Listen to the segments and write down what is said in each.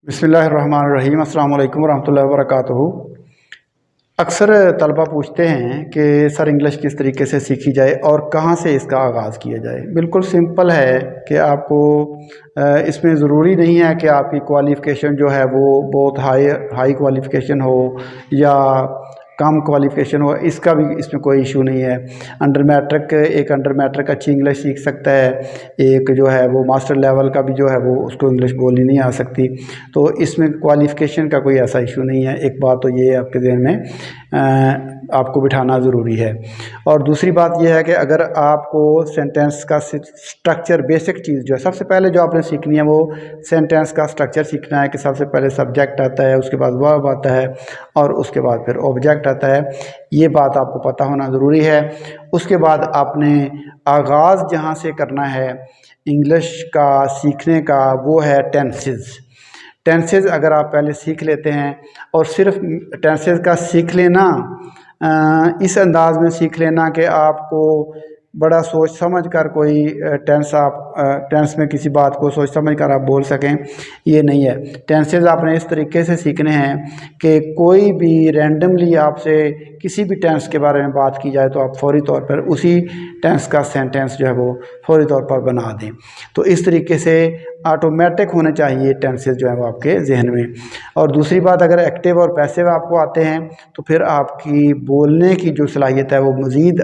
बिस्मिल्लाहिर्रहमानिर्रहीम। अस्सलाम वालेकुम रहमतुल्लाहि व बरकातुहू। अक्सर तलबा पूछते हैं कि सर इंग्लिश किस तरीके से सीखी जाए और कहाँ से इसका आगाज़ किया जाए। बिल्कुल सिंपल है कि आपको इसमें ज़रूरी नहीं है कि आपकी क्वालिफ़िकेशन जो है वो बहुत हाई क्वालिफ़िकेशन हो या कम क्वालिफ़िकेशन हो, इसका भी इसमें कोई इशू नहीं है। अंडर मैट्रिक अच्छी इंग्लिश सीख सकता है, एक जो है वो मास्टर लेवल का भी जो है वो उसको इंग्लिश बोलनी नहीं आ सकती। तो इसमें क्वालिफ़िकेशन का कोई ऐसा इशू नहीं है। एक बात तो ये आपके ज़हन में आपको बिठाना ज़रूरी है। और दूसरी बात यह है कि अगर आपको सेंटेंस का स्ट्रक्चर, बेसिक चीज़ जो है, सबसे पहले जो आपने सीखनी है वो सेंटेंस का स्ट्रक्चर सीखना है कि सबसे पहले सब्जेक्ट आता है, उसके बाद वर्ब आता है और उसके बाद फिर ऑब्जेक्ट आता है। ये बात आपको पता होना ज़रूरी है। उसके बाद आपने आगाज़ जहाँ से करना है इंग्लिश का सीखने का वो है टेंसेस अगर आप पहले सीख लेते हैं और सिर्फ टेंसेस का सीख लेना, इस अंदाज में सीख लेना कि आपको बड़ा सोच समझ कर कोई टेंस में किसी बात को सोच समझ कर आप बोल सकें, ये नहीं है। टेंसेस आपने इस तरीके से सीखने हैं कि कोई भी रैंडमली आपसे किसी भी टेंस के बारे में बात की जाए तो आप फौरी तौर पर उसी टेंस का सेंटेंस जो है वो फौरी तौर पर बना दें। तो इस तरीके से ऑटोमेटिक होने चाहिए टेंसेस जो है वो आपके जहन में। और दूसरी बात, अगर एक्टिव और पैसिव आपको आते हैं तो फिर आपकी बोलने की जो सलाहियत है वो मज़ीद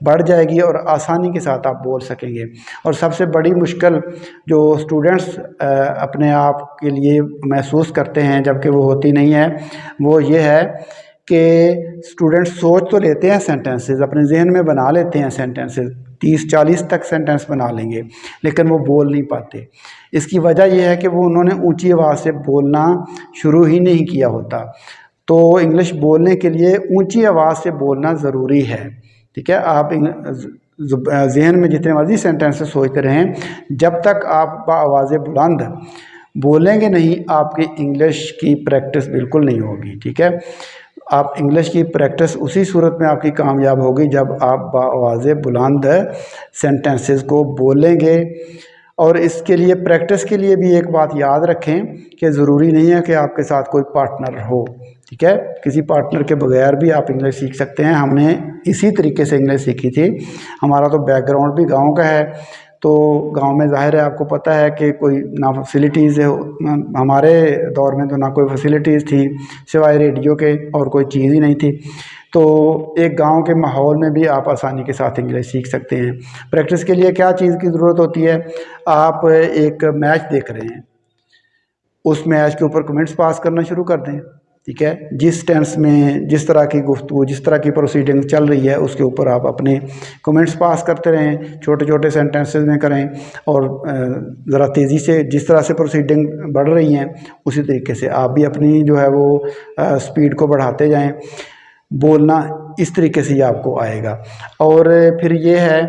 बढ़ जाएगी और आसानी के साथ आप बोल सकेंगे। और सबसे बड़ी मुश्किल जो स्टूडेंट्स अपने आप के लिए महसूस करते हैं जबकि वो होती नहीं है, वो ये है कि स्टूडेंट सोच तो लेते हैं सेंटेंसेस, अपने जहन में बना लेते हैं सेंटेंसेस, 30-40 तक सेंटेंस बना लेंगे, लेकिन वो बोल नहीं पाते। इसकी वजह यह है कि वो उन्होंने ऊंची आवाज़ से बोलना शुरू ही नहीं किया होता। तो इंग्लिश बोलने के लिए ऊंची आवाज़ से बोलना ज़रूरी है। ठीक है, आप जहन में जितने मर्जी सेंटेंसेस सोचते रहें, जब तक आप आवाज़ बुलंद बोलेंगे नहीं, आपकी इंग्लिश की प्रैक्टिस बिल्कुल नहीं होगी। ठीक है, आप इंग्लिश की प्रैक्टिस उसी सूरत में आपकी कामयाब होगी जब आप आवाज़ बुलंद सेंटेंसेस को बोलेंगे। और इसके लिए प्रैक्टिस के लिए भी एक बात याद रखें कि ज़रूरी नहीं है कि आपके साथ कोई पार्टनर हो। ठीक है, किसी पार्टनर के बगैर भी आप इंग्लिश सीख सकते हैं। हमने इसी तरीके से इंग्लिश सीखी थी। हमारा तो बैकग्राउंड भी गांव का है, तो गांव में ज़ाहिर है आपको पता है कि कोई ना फैसिलिटीज़ है। हमारे दौर में तो ना कोई फैसिलिटीज़ थी सिवाय रेडियो के, और कोई चीज़ ही नहीं थी। तो एक गांव के माहौल में भी आप आसानी के साथ इंग्लिश सीख सकते हैं। प्रैक्टिस के लिए क्या चीज़ की ज़रूरत होती है? आप एक मैच देख रहे हैं, उस मैच के ऊपर कमेंट्स पास करना शुरू कर दें। ठीक है, जिस टेंस में जिस तरह की गुफ्तगू, जिस तरह की प्रोसीडिंग चल रही है उसके ऊपर आप अपने कमेंट्स पास करते रहें, छोटे छोटे सेंटेंसेस में करें और ज़रा तेज़ी से जिस तरह से प्रोसीडिंग बढ़ रही हैं उसी तरीके से आप भी अपनी जो है वो स्पीड को बढ़ाते जाएं। बोलना इस तरीके से ही आपको आएगा। और फिर ये है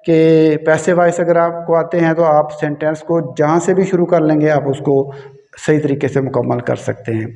कि पैसिव वॉइस अगर आपको आते हैं तो आप सेंटेंस को जहाँ से भी शुरू कर लेंगे, आप उसको सही तरीके से मुकम्मल कर सकते हैं।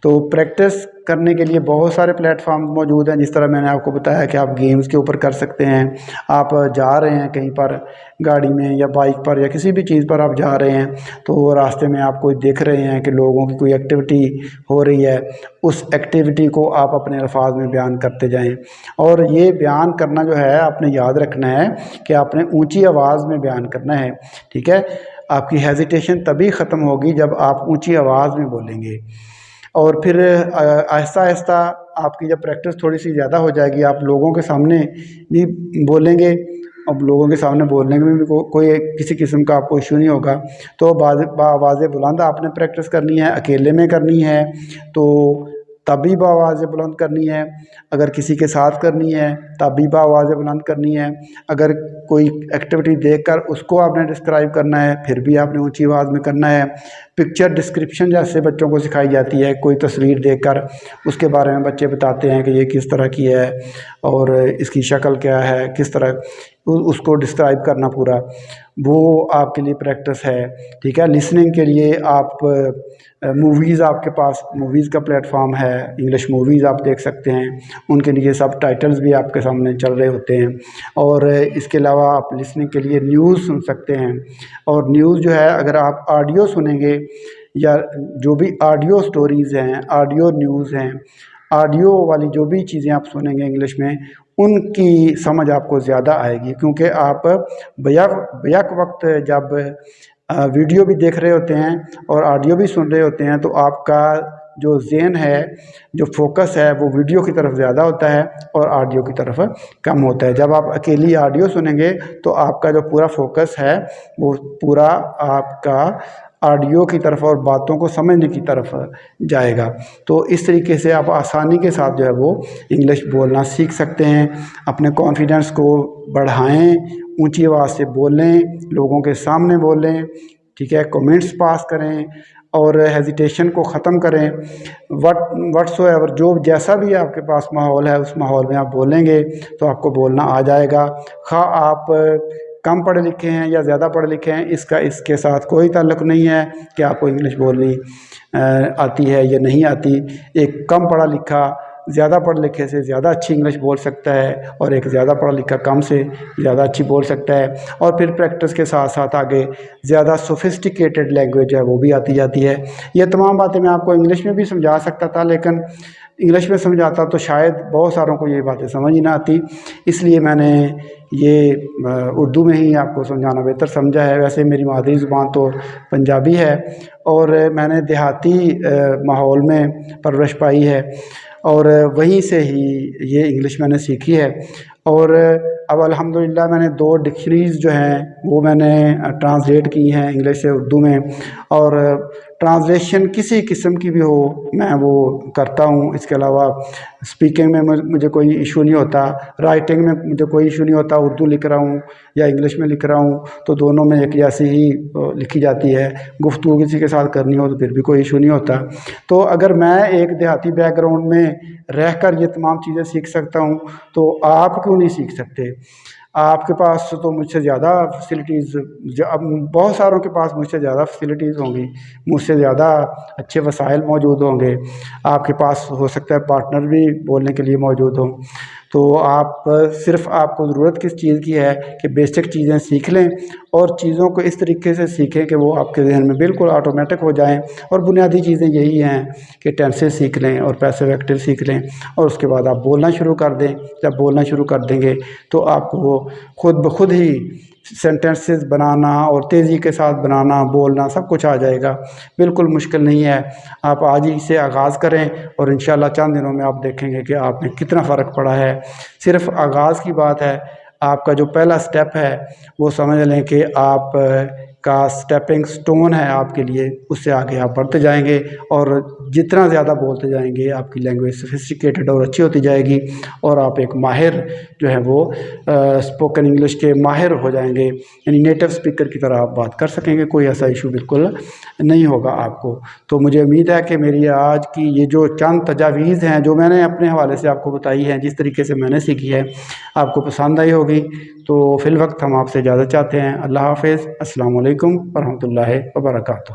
तो प्रैक्टिस करने के लिए बहुत सारे प्लेटफॉर्म मौजूद हैं। जिस तरह मैंने आपको बताया कि आप गेम्स के ऊपर कर सकते हैं। आप जा रहे हैं कहीं पर गाड़ी में या बाइक पर या किसी भी चीज़ पर आप जा रहे हैं, तो रास्ते में आप कोई देख रहे हैं कि लोगों की कोई एक्टिविटी हो रही है, उस एक्टिविटी को आप अपने अल्फाज में बयान करते जाएं। और ये बयान करना जो है आपने याद रखना है कि आपने ऊँची आवाज़ में बयान करना है। ठीक है, आपकी हेजिटेशन तभी ख़त्म होगी जब आप ऊंची आवाज़ में बोलेंगे। और फिर आहिस्ता आहिस्ता आपकी जब प्रैक्टिस थोड़ी सी ज़्यादा हो जाएगी, आप लोगों के सामने भी बोलेंगे। अब लोगों के सामने बोलने में भी कोई किसी किस्म का आपको इशू नहीं होगा। तो आवाज़ बुलंद आपने प्रैक्टिस करनी है, अकेले में करनी है तो तभी आवाज़ बुलंद करनी है, अगर किसी के साथ करनी है तभी आवाज़ बुलंद करनी है, अगर कोई एक्टिविटी देखकर उसको आपने डिस्क्राइब करना है फिर भी आपने ऊंची आवाज़ में करना है। पिक्चर डिस्क्रिप्शन जैसे बच्चों को सिखाई जाती है, कोई तस्वीर देखकर उसके बारे में बच्चे बताते हैं कि ये किस तरह की है और इसकी शक्ल क्या है, किस तरह उसको डिस्क्राइब करना पूरा, वो आपके लिए प्रैक्टिस है। ठीक है, लिसनिंग के लिए आप मूवीज़, आपके पास मूवीज़ का प्लेटफॉर्म है, इंग्लिश मूवीज़ आप देख सकते हैं, उनके लिए सब टाइटल्स भी आपके सामने चल रहे होते हैं। और इसके अलावा आप लिसनिंग के लिए न्यूज़ सुन सकते हैं। और न्यूज़ जो है अगर आप ऑडियो सुनेंगे یا جو بھی آڈیو سٹوریز ہیں، آڈیو نیوز ہیں، آڈیو والی جو بھی چیزیں آپ سنیں گے انگلش میں، ان کی سمجھ آپ کو زیادہ آئے گی، کیونکہ آپ بیک وقت جب ویڈیو بھی دیکھ رہے ہوتے ہیں اور آڈیو بھی سن رہے ہوتے ہیں تو آپ کا جو ذہن ہے، جو فوکس ہے، وہ ویڈیو کی طرف زیادہ ہوتا ہے اور آڈیو کی طرف کم ہوتا ہے۔ جب آپ اکیلی آڈیو سنیں گے تو آپ کا جو پورا فوکس ہے وہ پورا آپ کا آڈیو کی طرف اور باتوں کو سمجھنے کی طرف جائے گا۔ تو اس طریقے سے آپ آسانی کے ساتھ جو ہے وہ انگلش بولنا سیکھ سکتے ہیں۔ اپنے کانفیڈنس کو بڑھائیں، اونچی آواز سے بولیں، لوگوں کے سامنے بولیں، ٹھیک ہے، کمنٹس پاس کریں اور ہیزیٹیشن کو ختم کریں۔ وٹس ایور، جو جیسا بھی آپ کے پاس ماحول ہے اس ماحول میں آپ بولیں گے تو آپ کو بولنا آ جائے گا۔ خواہ آپ کم پڑھے لکھے ہیں یا زیادہ پڑھے لکھے ہیں، اس کے ساتھ کوئی تعلق نہیں ہے کہ آپ کو انگلش بولنی آتی ہے یا نہیں آتی۔ ایک کم پڑھا لکھا زیادہ پڑھے لکھے سے زیادہ اچھی انگلش بول سکتا ہے، اور ایک زیادہ پڑھا لکھا کم سے زیادہ اچھی بول سکتا ہے، اور پھر پریکٹس کے ساتھ ساتھ آگے زیادہ سوفسٹیکیٹڈ لینگویج ہے وہ بھی آتی جاتی ہے۔ یہ تمام باتیں میں آپ کو انگلش میں بھی سمجھا سکتا تھا، لیکن انگلش میں سمجھاتا تو شاید بہت ساروں کو یہ باتیں سمجھ ہی نہ آتی، اس لیے میں نے یہ اردو میں ہی آپ کو سمجھانا بہتر سمجھا ہے۔ ویسے میری مادری زبان تو پنجابی ہے اور میں نے دیہاتی ماحول میں پرورش پائی ہے، اور وہیں سے ہی یہ انگلش میں نے سیکھی ہے۔ اور اب الحمدللہ میں نے 2 ڈکشنریز جو ہیں وہ میں نے ٹرانسلیٹ کی ہیں انگلش سے اردو میں، اور ٹرانسلیشن کسی قسم کی بھی ہو میں وہ کرتا ہوں۔ اس کے علاوہ اسپیکنگ میں مجھے کوئی ایشو نہیں ہوتا، رائٹنگ میں مجھے کوئی ایشو نہیں ہوتا، اردو لکھ رہا ہوں یا انگلش میں لکھ رہا ہوں تو دونوں میں ایک جیسی ہی لکھی جاتی ہے۔ گفتگو کسی کے ساتھ کرنی ہو تو پھر بھی کوئی ایشو نہیں ہوتا۔ تو اگر میں ایک دیہاتی بیک گراؤنڈ میں رہ کر یہ تمام چیزیں سیکھ سکتا ہوں تو آپ کیوں نہیں سیکھ سکتے؟ آپ کے پاس تو مجھ سے زیادہ فیسلٹیز، بہت ساروں کے پاس مجھ سے زیادہ فیسلٹیز ہوں گی، مجھ سے زیادہ اچھے وسائل موجود ہوں گے، آپ کے پاس ہو سکتا ہے پارٹنر بھی بولنے کے لیے موجود ہوں۔ تو صرف آپ کو ضرورت کس چیز کی ہے کہ بیسک چیزیں سیکھ لیں اور چیزوں کو اس طریقے سے سیکھیں کہ وہ آپ کے ذہن میں بالکل آٹومیٹک ہو جائیں۔ اور بنیادی چیزیں یہی ہیں کہ ٹینسز سیکھ لیں اور پیسو ایکٹیو سیکھ لیں، اور اس کے بعد آپ بولنا شروع کر دیں۔ جب بولنا شروع کر دیں گے تو آپ کو خود بخود ہی سینٹنسز بنانا اور تیزی کے ساتھ بنانا، بولنا سب کچھ آ جائے گا، بالکل مشکل نہیں ہے۔ آپ آج ہی سے آغاز کریں اور انشاءاللہ چند دنوں میں آپ دیکھیں گے کہ آپ نے کتنا فرق پڑا ہے۔ صرف آغاز کی بات ہے، آپ کا جو پہلا سٹیپ ہے وہ سمجھ لیں کہ آپ کا سٹیپنگ سٹون ہے آپ کے لیے، اس سے آگے آپ بڑھتے جائیں گے، اور جتنا زیادہ بولتے جائیں گے آپ کی لینگویج سوفسٹیکیٹڈ اور اچھی ہوتی جائے گی، اور آپ ایک ماہر جو ہے وہ اسپوکن انگلش کے ماہر ہو جائیں گے، یعنی نیٹو اسپیکر کی طرح آپ بات کر سکیں گے، کوئی ایسا ایشو بالکل نہیں ہوگا آپ کو۔ تو مجھے امید ہے کہ میری آج کی یہ جو چند تجاویز ہیں جو میں نے اپنے حوالے سے آپ کو بتائی ہیں، جس طریقے سے میں نے سیکھی ہے، آپ کو پسند آئی ہوگی۔ تو فی الوقت ہم آپ سے اجازت چاہتے ہیں۔ اللہ حافظ، السلام علیکم ورحمۃ اللہ وبرکاتہ۔